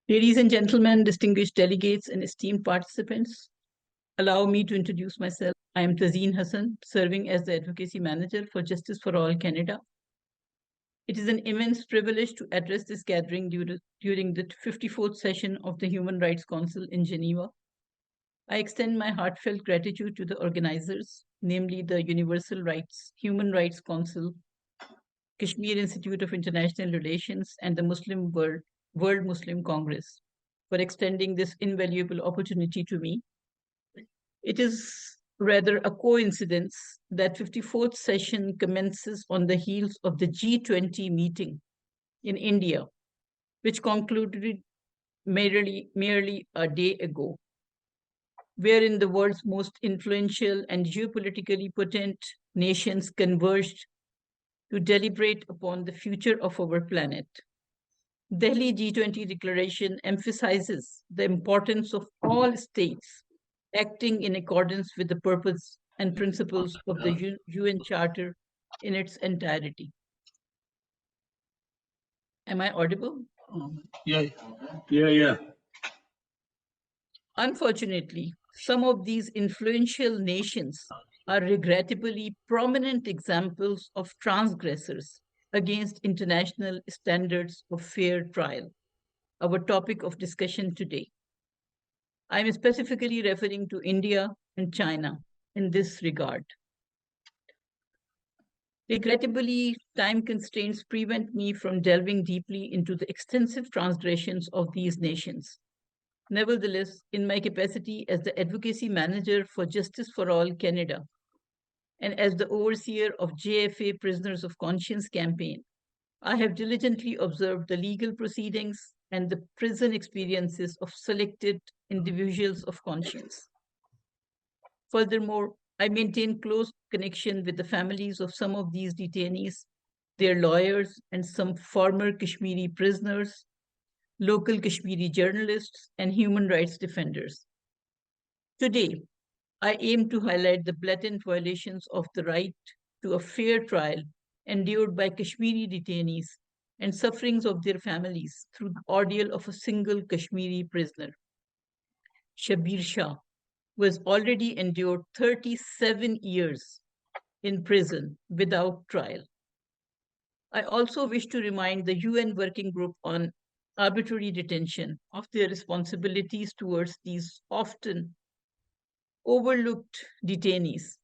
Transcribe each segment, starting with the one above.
Ladies and gentlemen, distinguished delegates and esteemed participants, allow me to introduce myself. I am Tazeen Hasan, serving as the Advocacy Manager for Justice for All Canada. It is an immense privilege to address this gathering during the 54th session of the Human Rights Council in Geneva. I extend my heartfelt gratitude to the organizers, namely the Universal Rights, Human Rights Council, Kashmir Institute of International Relations, and the World Muslim Congress for extending this invaluable opportunity to me. It is rather a coincidence that 54th session commences on the heels of the G20 meeting in India, which concluded merely a day ago, wherein the world's most influential and geopolitically potent nations converged to deliberate upon the future of our planet. Delhi G20 declaration emphasizes the importance of all states acting in accordance with the purpose and principles of the UN Charter in its entirety. Am I audible? Yeah. Unfortunately, some of these influential nations are regrettably prominent examples of transgressors against international standards of fair trial, our topic of discussion today. I am specifically referring to India and China in this regard. Regrettably, time constraints prevent me from delving deeply into the extensive transgressions of these nations. Nevertheless, in my capacity as the Advocacy Manager for Justice for All Canada and as the overseer of JFA Prisoners of Conscience campaign, I have diligently observed the legal proceedings and the prison experiences of selected individuals of conscience. Furthermore, I maintain close connection with the families of some of these detainees, their lawyers, and some former Kashmiri prisoners, local Kashmiri journalists, and human rights defenders. Today, I aim to highlight the blatant violations of the right to a fair trial endured by Kashmiri detainees and sufferings of their families through the ordeal of a single Kashmiri prisoner, Shabir Shah, who has already endured 37 years in prison without trial. I also wish to remind the UN Working Group on Arbitrary Detention of their responsibilities towards these often overlooked detainees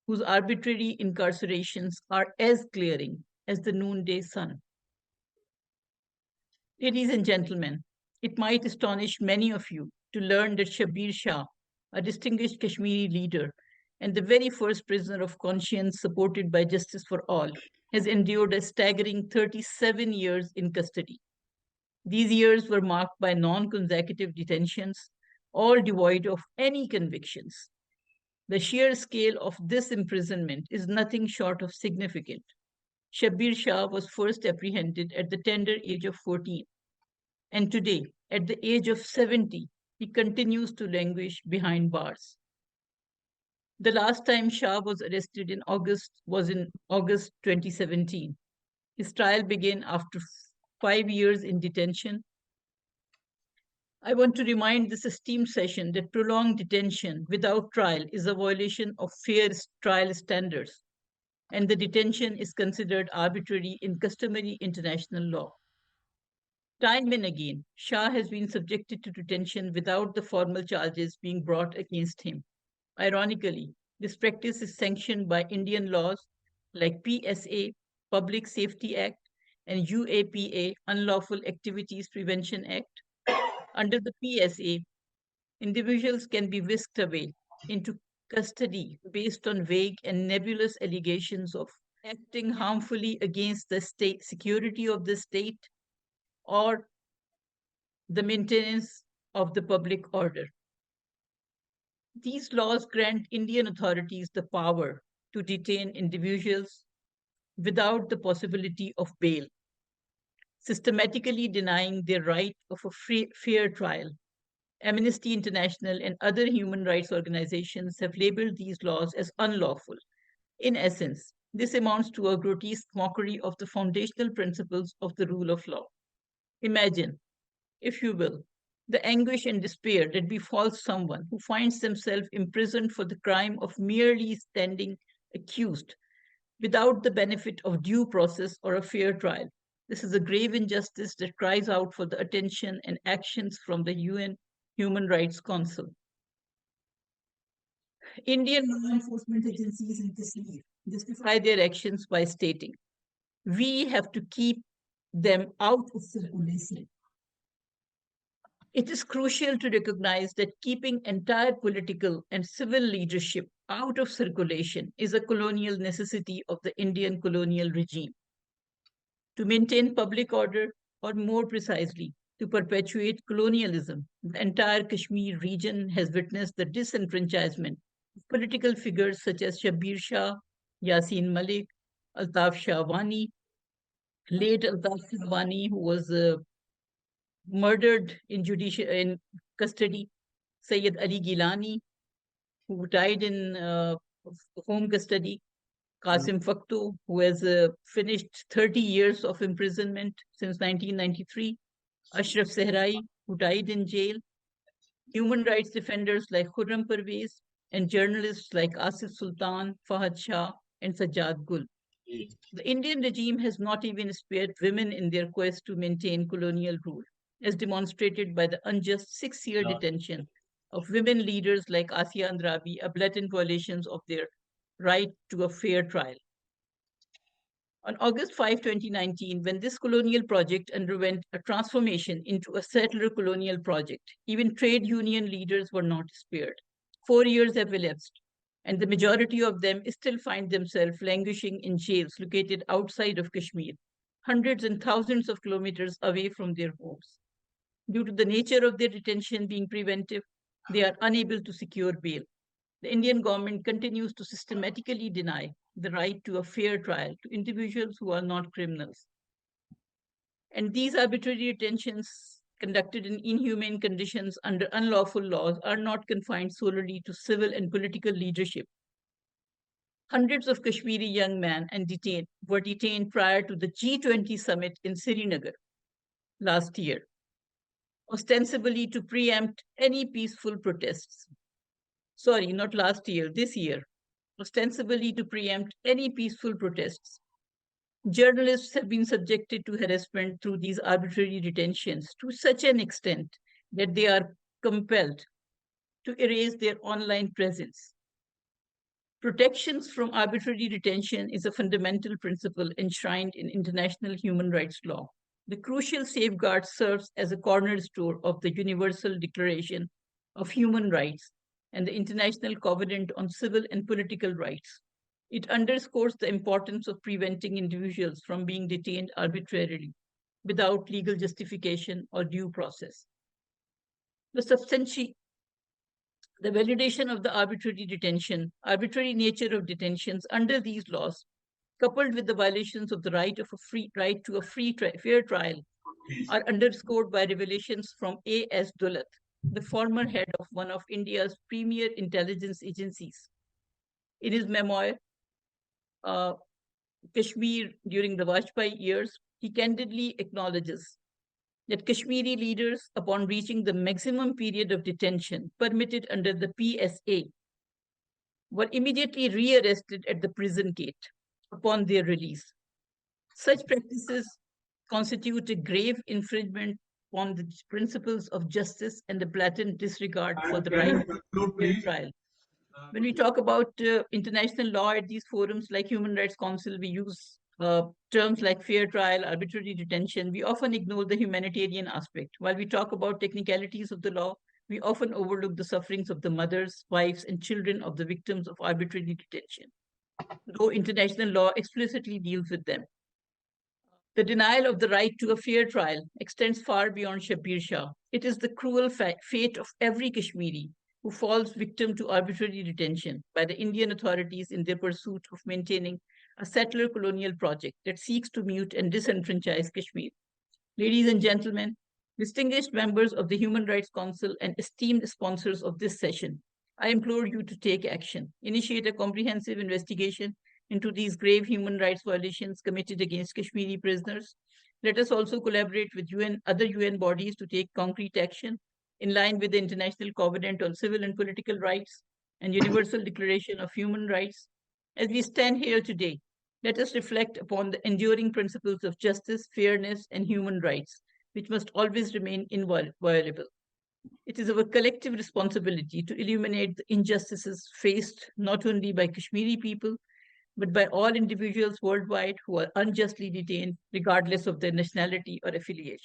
whose arbitrary incarcerations are as glaring as the noonday sun. Ladies and gentlemen, it might astonish many of you to learn that Shabir Shah, a distinguished Kashmiri leader and the very first prisoner of conscience supported by Justice for All, has endured a staggering 37 years in custody. These years were marked by non consecutive detentions, all devoid of any convictions. The sheer scale of this imprisonment is nothing short of significant. Shabir Shah was first apprehended at the tender age of 14, and today, at the age of 70, he continues to languish behind bars. The last time Shah was arrested was in August 2017. His trial began after 5 years in detention. I want to remind this esteemed session that prolonged detention without trial is a violation of fair trial standards, and the detention is considered arbitrary in customary international law. Time and again, Shah has been subjected to detention without the formal charges being brought against him. Ironically, this practice is sanctioned by Indian laws like PSA, Public Safety Act, and UAPA, Unlawful Activities Prevention Act. Under the PSA, individuals can be whisked away into custody based on vague and nebulous allegations of acting harmfully against the state security of the state or the maintenance of the public order. These laws grant Indian authorities the power to detain individuals without the possibility of bail, systematically denying their right of a fair trial. Amnesty International and other human rights organizations have labeled these laws as unlawful. In essence, this amounts to a grotesque mockery of the foundational principles of the rule of law. Imagine, if you will, The anguish and despair that befalls someone who finds themselves imprisoned for the crime of merely standing accused without the benefit of due process or a fair trial. This is a grave injustice that cries out for the attention and actions from the UN Human Rights Council. Indian law enforcement agencies in Kashmir justify their actions by stating, we have to keep them out of circulation. It is crucial to recognize that keeping entire political and civil leadership out of circulation is a colonial necessity of the Indian colonial regime. To maintain public order, or more precisely, to perpetuate colonialism, the entire Kashmir region has witnessed the disenfranchisement of political figures such as Shabir Shah, Yasin Malik, Altaf Shah Wani, late Altaf Shah Wani, who was murdered in custody, Sayyid Ali Gilani, who died in home custody, Qasim Faktu, who has finished 30 years of imprisonment since 1993, Ashraf Sehrai, who died in jail, human rights defenders like Khurram Parvez, and journalists like Asif Sultan, Fahad Shah, and Sajjad Gul. The Indian regime has not even spared women in their quest to maintain colonial rule, as demonstrated by the unjust 6-year detention of women leaders like Asiya Andrabi, a blatant violation of their right to a fair trial. On August 5, 2019, when this colonial project underwent a transformation into a settler colonial project, even trade union leaders were not spared. 4 years have elapsed, and the majority of them still find themselves languishing in jails located outside of Kashmir, hundreds and thousands of kilometers away from their homes. Due to the nature of their detention being preventive, they are unable to secure bail. The Indian government continues to systematically deny the right to a fair trial to individuals who are not criminals. And these arbitrary detentions conducted in inhumane conditions under unlawful laws are not confined solely to civil and political leadership. Hundreds of Kashmiri young men were detained prior to the G20 summit in Srinagar last year, ostensibly to preempt any peaceful protests. Sorry, not last year, this year, ostensibly to preempt any peaceful protests. Journalists have been subjected to harassment through these arbitrary detentions to such an extent that they are compelled to erase their online presence. Protections from arbitrary detention is a fundamental principle enshrined in international human rights law. The crucial safeguard serves as a cornerstone of the Universal Declaration of Human Rights and the International Covenant on Civil and Political Rights. It underscores the importance of preventing individuals from being detained arbitrarily without legal justification or due process. The validation of the arbitrary nature of detentions under these laws, coupled with the violations of the right to a fair trial, are underscored by revelations from A.S. Dulat, the former head of one of India's premier intelligence agencies. In his memoir, Kashmir during the Vajpayee years, he candidly acknowledges that Kashmiri leaders, upon reaching the maximum period of detention permitted under the PSA, were immediately rearrested at the prison gate upon their release. Such practices constitute a grave infringement on the principles of justice and the blatant disregard for the right to fair trial. When we talk about international law at these forums like Human Rights Council, we use terms like fair trial, arbitrary detention. We often ignore the humanitarian aspect. While we talk about technicalities of the law, we often overlook the sufferings of the mothers, wives, and children of the victims of arbitrary detention, though international law explicitly deals with them. The denial of the right to a fair trial extends far beyond Shabir Shah. It is the cruel fate of every Kashmiri who falls victim to arbitrary detention by the Indian authorities in their pursuit of maintaining a settler colonial project that seeks to mute and disenfranchise Kashmir. Ladies and gentlemen, distinguished members of the Human Rights Council and esteemed sponsors of this session, I implore you to take action, initiate a comprehensive investigation into these grave human rights violations committed against Kashmiri prisoners. Let us also collaborate with other UN bodies to take concrete action in line with the International Covenant on Civil and Political Rights and Universal Declaration of Human Rights. As we stand here today, let us reflect upon the enduring principles of justice, fairness, and human rights, which must always remain inviolable. It is our collective responsibility to illuminate the injustices faced not only by Kashmiri people, but by all individuals worldwide who are unjustly detained, regardless of their nationality or affiliation.